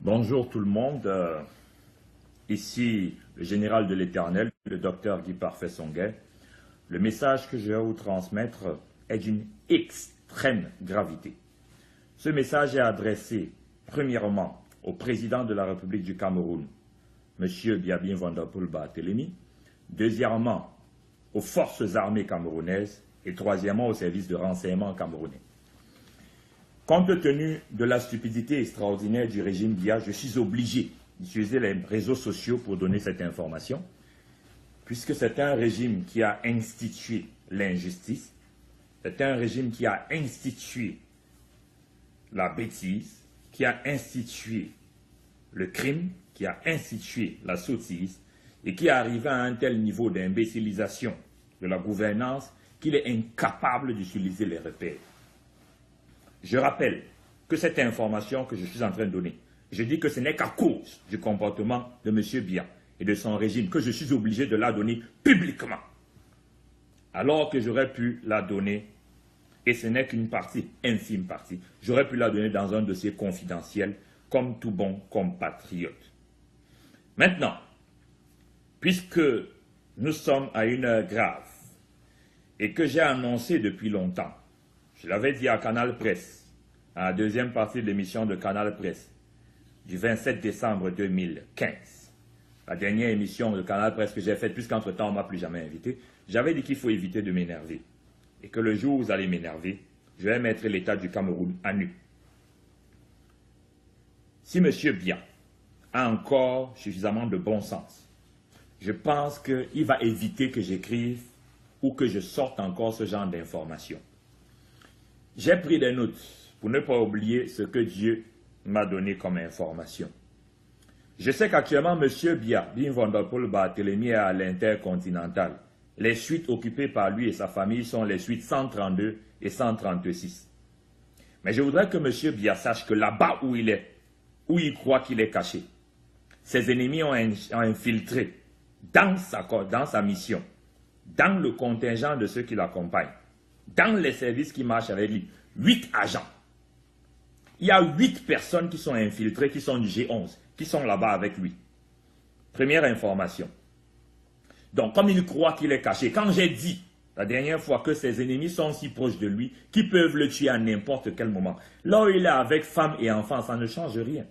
Bonjour tout le monde, ici le général de l'Éternel, le docteur Guy Parfait Songuet. Le message que je vais vous transmettre est d'une extrême gravité. Ce message est adressé premièrement au président de la République du Cameroun, M. Biabin Vanderpool Barthélemy, deuxièmement aux forces armées camerounaises et troisièmement au service de renseignement camerounais. Compte tenu de la stupidité extraordinaire du régime Biya, je suis obligé d'utiliser les réseaux sociaux pour donner cette information, puisque c'est un régime qui a institué l'injustice, c'est un régime qui a institué la bêtise, qui a institué le crime, qui a institué la sottise, et qui est arrivé à un tel niveau d'imbécilisation de la gouvernance qu'il est incapable d'utiliser les repères. Je rappelle que cette information que je suis en train de donner, je dis que ce n'est qu'à cause du comportement de M. Biya et de son régime que je suis obligé de la donner publiquement. Alors que j'aurais pu la donner, et ce n'est qu'une partie, infime partie, j'aurais pu la donner dans un dossier confidentiel comme tout bon compatriote. Maintenant, puisque nous sommes à une heure grave et que j'ai annoncé depuis longtemps, je l'avais dit à Canal Presse, à la deuxième partie de l'émission de Canal Presse, du 27 décembre 2015, la dernière émission de Canal Presse que j'ai faite, puisqu'entre-temps on ne m'a plus jamais invité, j'avais dit qu'il faut éviter de m'énerver. Et que le jour où vous allez m'énerver, je vais mettre l'État du Cameroun à nu. Si M. Biya a encore suffisamment de bon sens, je pense qu'il va éviter que j'écrive ou que je sorte encore ce genre d'informations. J'ai pris des notes pour ne pas oublier ce que Dieu m'a donné comme information. Je sais qu'actuellement, M. Biabin Vanderpool Barthélemy est à l'Intercontinental. Les suites occupées par lui et sa famille sont les suites 132 et 136. Mais je voudrais que M. Biya sache que là-bas où il est, où il croit qu'il est caché, ses ennemis ont infiltré dans sa mission, dans le contingent de ceux qui l'accompagnent, dans les services qui marchent avec lui, 8 agents. Il y a 8 personnes qui sont infiltrées, qui sont du G11, qui sont là-bas avec lui. Première information. Donc, comme il croit qu'il est caché, quand j'ai dit la dernière fois que ses ennemis sont si proches de lui, qu'ils peuvent le tuer à n'importe quel moment, là où il est avec femme et enfants, ça ne change rien.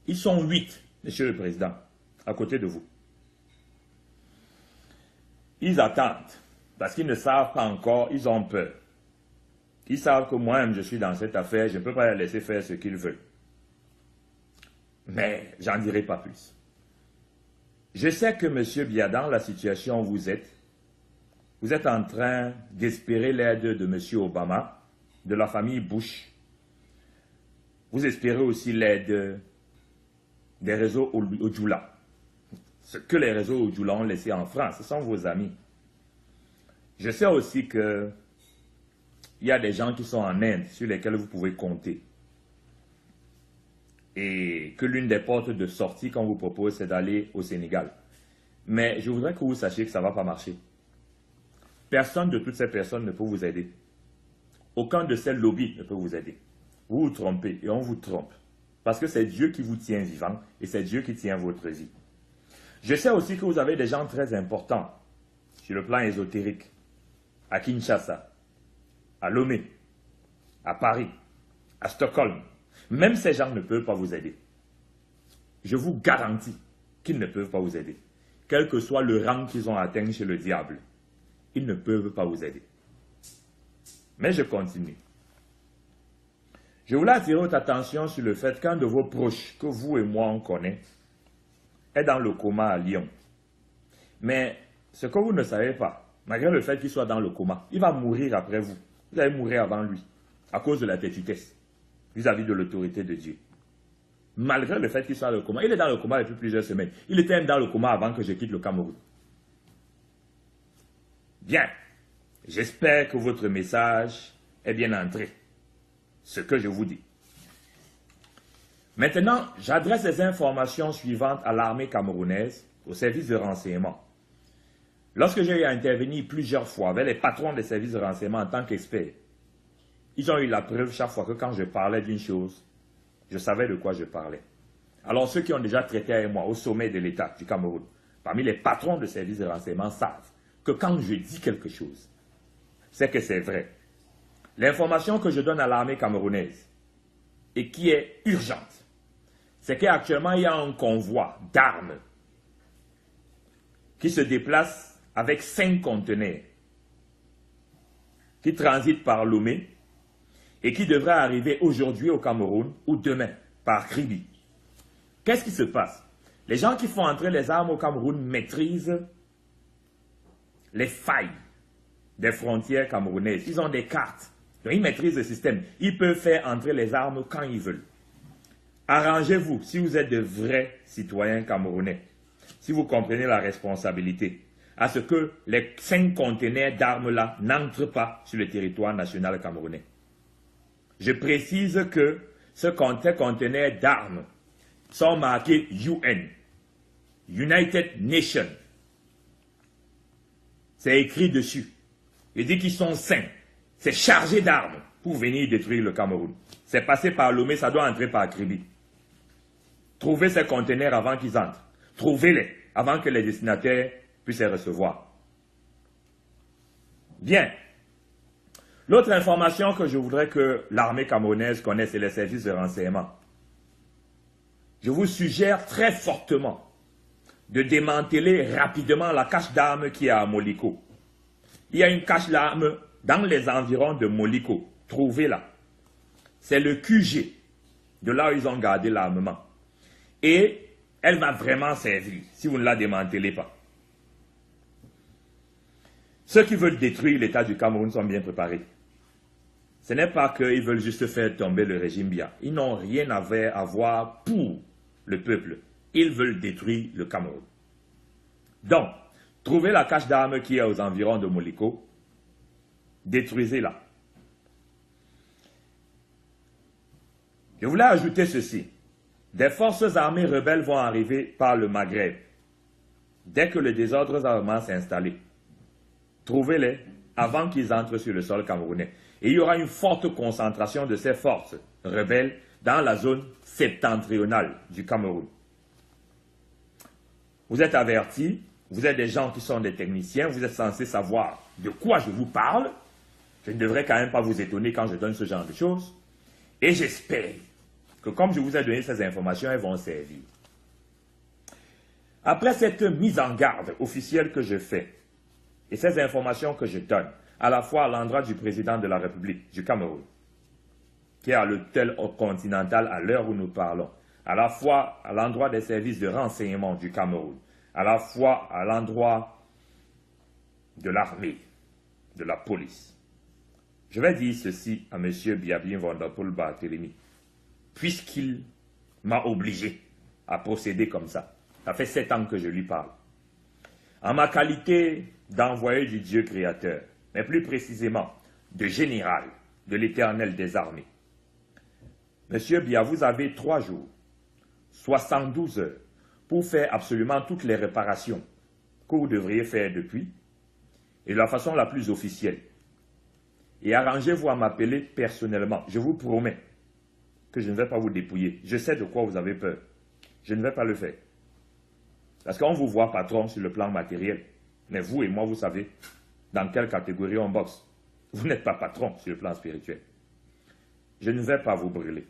Ils sont 8, Monsieur le Président, à côté de vous. Ils attendent. Parce qu'ils ne savent pas encore, ils ont peur. Ils savent que moi-même je suis dans cette affaire, je ne peux pas les laisser faire ce qu'ils veulent. Mais j'en dirai pas plus. Je sais que M. Biya, dans la situation où vous êtes en train d'espérer l'aide de M. Obama, de la famille Bush. Vous espérez aussi l'aide des réseaux Ojula. Ce que les réseaux Ojula ont laissé en France, ce sont vos amis. Je sais aussi qu'il y a des gens qui sont en Inde sur lesquels vous pouvez compter. Et que l'une des portes de sortie qu'on vous propose, c'est d'aller au Sénégal. Mais je voudrais que vous sachiez que ça ne va pas marcher. Personne de toutes ces personnes ne peut vous aider. Aucun de ces lobbies ne peut vous aider. Vous vous trompez et on vous trompe. Parce que c'est Dieu qui vous tient vivant et c'est Dieu qui tient votre vie. Je sais aussi que vous avez des gens très importants sur le plan ésotérique. À Kinshasa, à Lomé, à Paris, à Stockholm. Même ces gens ne peuvent pas vous aider. Je vous garantis qu'ils ne peuvent pas vous aider. Quel que soit le rang qu'ils ont atteint chez le diable, ils ne peuvent pas vous aider. Mais je continue. Je voulais attirer votre attention sur le fait qu'un de vos proches, que vous et moi on connaît, est dans le coma à Lyon. Mais ce que vous ne savez pas, malgré le fait qu'il soit dans le coma, il va mourir après vous. Vous allez mourir avant lui, à cause de la têtutesse, vis-à-vis de l'autorité de Dieu. Malgré le fait qu'il soit dans le coma, il est dans le coma depuis plusieurs semaines. Il était même dans le coma avant que je quitte le Cameroun. Bien, j'espère que votre message est bien entré, ce que je vous dis. Maintenant, j'adresse les informations suivantes à l'armée camerounaise, au service de renseignement. Lorsque j'ai eu à intervenir plusieurs fois avec les patrons des services de renseignement en tant qu'experts, ils ont eu la preuve chaque fois que quand je parlais d'une chose, Je savais de quoi je parlais. Alors ceux qui ont déjà traité avec moi au sommet de l'État du Cameroun, parmi les patrons de services de renseignement, savent que quand je dis quelque chose, c'est que c'est vrai. L'information que je donne à l'armée camerounaise et qui est urgente, c'est qu'actuellement il y a un convoi d'armes qui se déplace avec 5 conteneurs qui transitent par Lomé et qui devrait arriver aujourd'hui au Cameroun ou demain par Kribi. Qu'est-ce qui se passe? Les gens qui font entrer les armes au Cameroun maîtrisent les failles des frontières camerounaises. Ils ont des cartes. Donc ils maîtrisent le système. Ils peuvent faire entrer les armes quand ils veulent. Arrangez-vous, si vous êtes de vrais citoyens camerounais, si vous comprenez la responsabilité, à ce que les 5 conteneurs d'armes-là n'entrent pas sur le territoire national camerounais. Je précise que ce conteneur d'armes sont marqués UN, United Nations. C'est écrit dessus. Il dit qu'ils sont sains. C'est chargé d'armes pour venir détruire le Cameroun. C'est passé par Lomé, ça doit entrer par Kribi. Trouvez ces conteneurs avant qu'ils entrent. Trouvez-les avant que les destinataires puissent les recevoir. Bien. L'autre information que je voudrais que l'armée camerounaise connaisse, c'est les services de renseignement. Je vous suggère très fortement de démanteler rapidement la cache d'armes qui est à Moliko. Il y a une cache d'armes dans les environs de Moliko. Trouvez-la. C'est le QG, de là où ils ont gardé l'armement. Et elle va vraiment servir si vous ne la démantelez pas. Ceux qui veulent détruire l'État du Cameroun sont bien préparés. Ce n'est pas qu'ils veulent juste faire tomber le régime Biya. Ils n'ont rien à voir pour le peuple. Ils veulent détruire le Cameroun. Donc, trouvez la cache d'armes qui est aux environs de Moliko. Détruisez-la. Je voulais ajouter ceci. Des forces armées rebelles vont arriver par le Maghreb. Dès que le désordre armé s'est installé, trouvez-les avant qu'ils entrent sur le sol camerounais. Et il y aura une forte concentration de ces forces rebelles dans la zone septentrionale du Cameroun. Vous êtes avertis, vous êtes des gens qui sont des techniciens, vous êtes censés savoir de quoi je vous parle. Je ne devrais quand même pas vous étonner quand je donne ce genre de choses. Et j'espère que comme je vous ai donné ces informations, elles vont servir. Après cette mise en garde officielle que je fais, et ces informations que je donne, à la fois à l'endroit du président de la République du Cameroun, qui est à l'hôtel continental à l'heure où nous parlons, à la fois à l'endroit des services de renseignement du Cameroun, à la fois à l'endroit de l'armée, de la police. Je vais dire ceci à M. Biabin Vanderpool Barthélemy, puisqu'il m'a obligé à procéder comme ça. Ça fait 7 ans que je lui parle. En ma qualité d'envoyé du Dieu créateur, mais plus précisément de général de l'Éternel des armées, Monsieur Biya, vous avez 3 jours, 72 heures, pour faire absolument toutes les réparations que vous devriez faire depuis, et de la façon la plus officielle. Et arrangez-vous à m'appeler personnellement. Je vous promets que je ne vais pas vous dépouiller. Je sais de quoi vous avez peur. Je ne vais pas le faire. Parce qu'on vous voit patron sur le plan matériel. Mais vous et moi, vous savez dans quelle catégorie on boxe. Vous n'êtes pas patron sur le plan spirituel. Je ne vais pas vous brûler.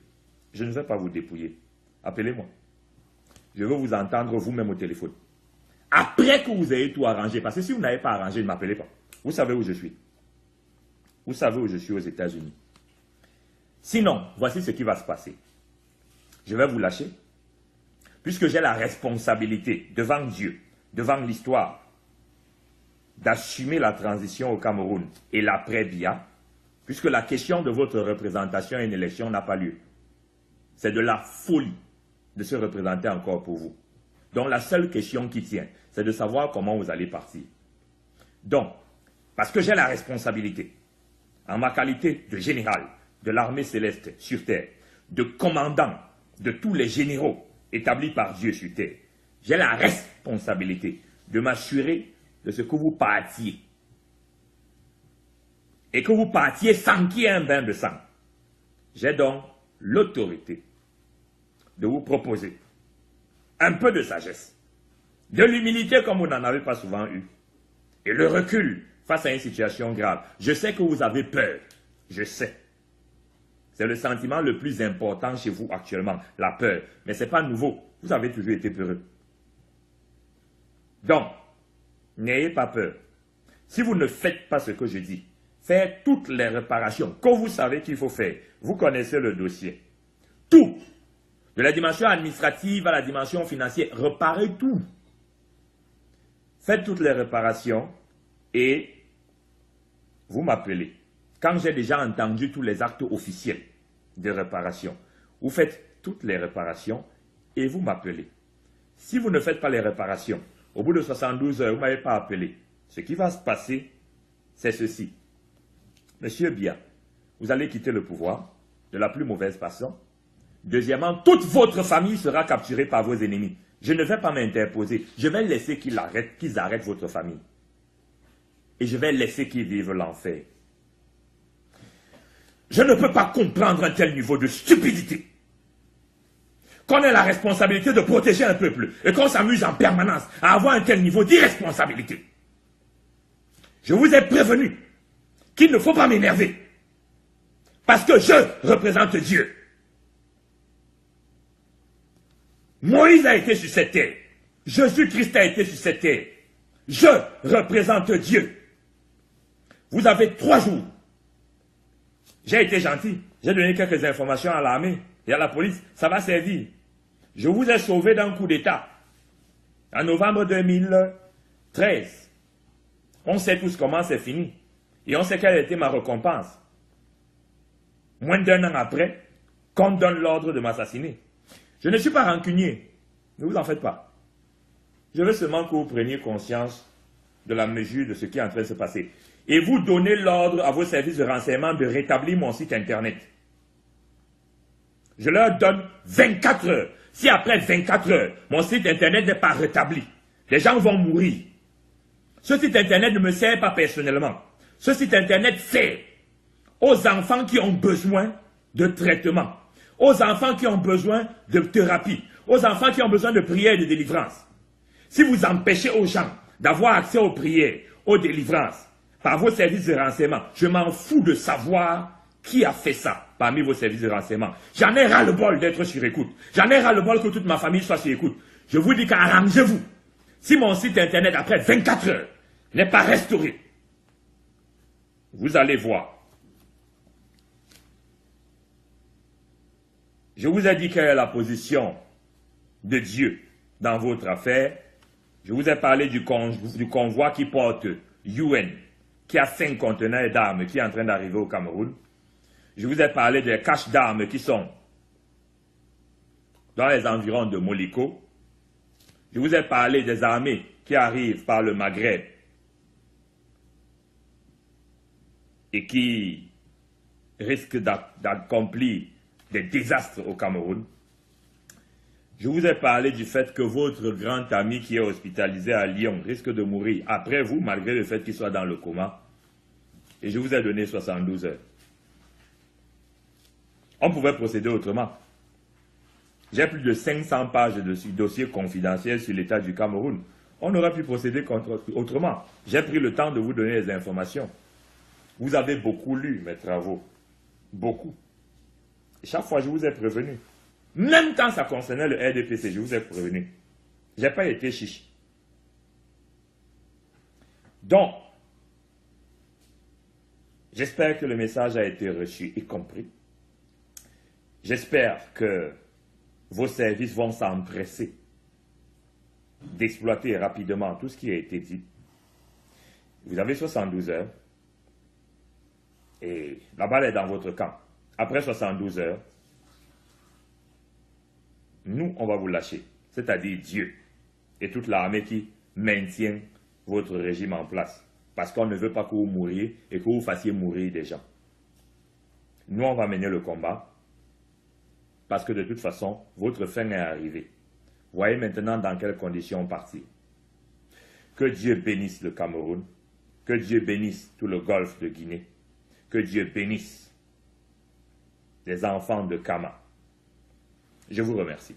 Je ne vais pas vous dépouiller. Appelez-moi. Je veux vous entendre vous-même au téléphone. Après que vous ayez tout arrangé. Parce que si vous n'avez pas arrangé, ne m'appelez pas. Vous savez où je suis. Vous savez où je suis aux États-Unis. Sinon, voici ce qui va se passer. Je vais vous lâcher. Puisque j'ai la responsabilité devant Dieu, devant l'histoire, d'assumer la transition au Cameroun et l'après-Biya, puisque la question de votre représentation à une élection n'a pas lieu. C'est de la folie de se représenter encore pour vous. Donc la seule question qui tient, c'est de savoir comment vous allez partir. Donc, parce que j'ai la responsabilité, en ma qualité de général de l'armée céleste sur terre, de commandant de tous les généraux établis par Dieu sur terre, j'ai la responsabilité de m'assurer de ce que vous partiez. Et que vous partiez sans qu'il y ait un bain de sang. J'ai donc l'autorité de vous proposer un peu de sagesse, de l'humilité comme vous n'en avez pas souvent eu, et le recul face à une situation grave. Je sais que vous avez peur, je sais. C'est le sentiment le plus important chez vous actuellement, la peur. Mais ce n'est pas nouveau, vous avez toujours été peureux. Donc, n'ayez pas peur. Si vous ne faites pas ce que je dis, faites toutes les réparations que vous savez qu'il faut faire. Vous connaissez le dossier. Tout. De la dimension administrative à la dimension financière, réparez tout. Faites toutes les réparations et vous m'appelez. Quand j'ai déjà entendu tous les actes officiels de réparation, vous faites toutes les réparations et vous m'appelez. Si vous ne faites pas les réparations, au bout de 72 heures, vous ne m'avez pas appelé. Ce qui va se passer, c'est ceci. Monsieur Biya, vous allez quitter le pouvoir de la plus mauvaise façon. Deuxièmement, toute votre famille sera capturée par vos ennemis. Je ne vais pas m'interposer. Je vais laisser qu'ils arrêtent votre famille. Et je vais laisser qu'ils vivent l'enfer. Je ne peux pas comprendre un tel niveau de stupidité. Qu'on ait la responsabilité de protéger un peuple et qu'on s'amuse en permanence à avoir un tel niveau d'irresponsabilité. Je vous ai prévenu qu'il ne faut pas m'énerver. Parce que je représente Dieu. Moïse a été sur cette terre. Jésus-Christ a été sur cette terre. Je représente Dieu. Vous avez 3 jours. J'ai été gentil. J'ai donné quelques informations à l'armée et à la police. Ça va servir. Je vous ai sauvé d'un coup d'État. En novembre 2013. On sait tous comment c'est fini. Et on sait quelle était ma récompense. Moins d'1 an après, qu'on me donne l'ordre de m'assassiner. Je ne suis pas rancunier. Ne vous en faites pas. Je veux seulement que vous preniez conscience de la mesure de ce qui est en train de se passer. Et vous donnez l'ordre à vos services de renseignement de rétablir mon site internet. Je leur donne 24 heures. Si après 24 heures, mon site internet n'est pas rétabli, les gens vont mourir. Ce site internet ne me sert pas personnellement. Ce site internet sert aux enfants qui ont besoin de traitement, aux enfants qui ont besoin de thérapie, aux enfants qui ont besoin de prières et de délivrance. Si vous empêchez aux gens d'avoir accès aux prières, aux délivrances, par vos services de renseignement, je m'en fous de savoir qui a fait ça parmi vos services de renseignement. J'en ai ras-le-bol d'être sur écoute. J'en ai ras-le-bol que toute ma famille soit sur écoute. Je vous dis qu'arrangez-vous. Si mon site internet, après 24 heures, n'est pas restauré, vous allez voir. Je vous ai dit quelle est la position de Dieu dans votre affaire. Je vous ai parlé du convoi qui porte UN, qui a 5 conteneurs d'armes qui est en train d'arriver au Cameroun. Je vous ai parlé des caches d'armes qui sont dans les environs de Moliko. Je vous ai parlé des armées qui arrivent par le Maghreb et qui risquent d'accomplir des désastres au Cameroun. Je vous ai parlé du fait que votre grand ami qui est hospitalisé à Lyon risque de mourir après vous, malgré le fait qu'il soit dans le coma. Et je vous ai donné 72 heures. On pouvait procéder autrement. J'ai plus de 500 pages de dossiers confidentiels sur l'état du Cameroun. On aurait pu procéder autrement. J'ai pris le temps de vous donner les informations. Vous avez beaucoup lu mes travaux. Beaucoup. Et chaque fois, je vous ai prévenu. Même quand ça concernait le RDPC, je vous ai prévenu. Je n'ai pas été chiche. Donc, j'espère que le message a été reçu et compris. J'espère que vos services vont s'empresser d'exploiter rapidement tout ce qui a été dit. Vous avez 72 heures et la balle est dans votre camp. Après 72 heures, nous, on va vous lâcher, c'est-à-dire Dieu et toute l'armée qui maintient votre régime en place. Parce qu'on ne veut pas que vous mouriez et que vous fassiez mourir des gens. Nous, on va mener le combat parce que de toute façon, votre fin est arrivée. Voyez maintenant dans quelles conditions partir. Que Dieu bénisse le Cameroun, que Dieu bénisse tout le golfe de Guinée, que Dieu bénisse les enfants de Kama. Je vous remercie.